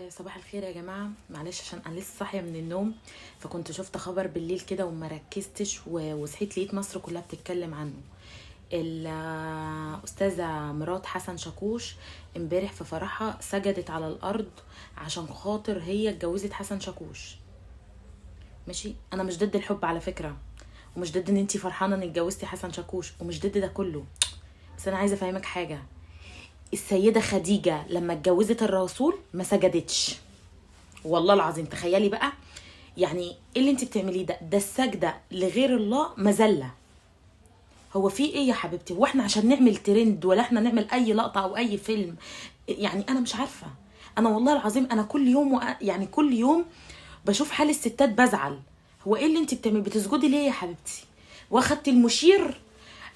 صباح الخير يا جماعة. معلش عشان أنا لسه صاحية من النوم، فكنت شفت خبر بالليل كده وما ركزتش وصحيت لقيت مصر كلها بتتكلم عنه. الأستاذة مرات حسن شاكوش امبارح في فرحها سجدت على الأرض عشان خاطر هي اتجوزت حسن شاكوش. ماشي، أنا مش ضد الحب على فكرة، ومش ضد ان انتي فرحانة ان اتجوزتي حسن شاكوش، ومش ضد ده كله، بس أنا عايزة أفهمك حاجة. السيدة خديجة لما اتجوزت الرسول ما سجدتش، والله العظيم. تخيلي بقى، يعني ايه اللي انت بتعمليه ده السجدة لغير الله مذلة. هو في ايه يا حبيبتي؟ هو احنا عشان نعمل ترند ولا احنا نعمل اي لقطة او اي فيلم؟ يعني انا مش عارفة. انا والله العظيم انا كل يوم يعني كل يوم بشوف حال الستات بزعل. هو ايه اللي انت بتعملي؟ بتسجدي ليه يا حبيبتي؟ واخدتي المشير،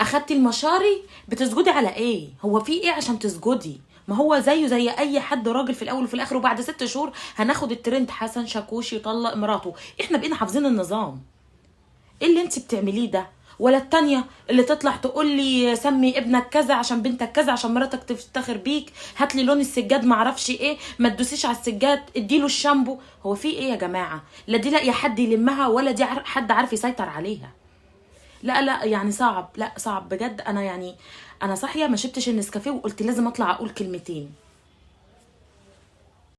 اخدتي المشاري، بتسجدي على ايه؟ هو في ايه عشان تسجدي؟ ما هو زيه زي اي حد راجل في الاول وفي الاخر، وبعد 6 شهور هناخد الترند حسن شاكوش يطلق مراته. احنا بقينا حافظين النظام. ايه اللي انت بتعمليه ده؟ ولا التانية اللي تطلع تقول لي سمي ابنك كذا عشان بنتك كذا عشان مراتك تفتخر بيك، هات لي لون السجاد معرفش ايه، ما تدوسيش على السجاد، اديله الشامبو. هو في ايه يا جماعه؟ لا دي لاقيه حد يلمها، ولا دي حد عارف يسيطر عليها. لا يعني صعب، لا صعب بجد. انا يعني انا صاحيه ما شربتش النسكافيه وقلت لازم اطلع اقول كلمتين.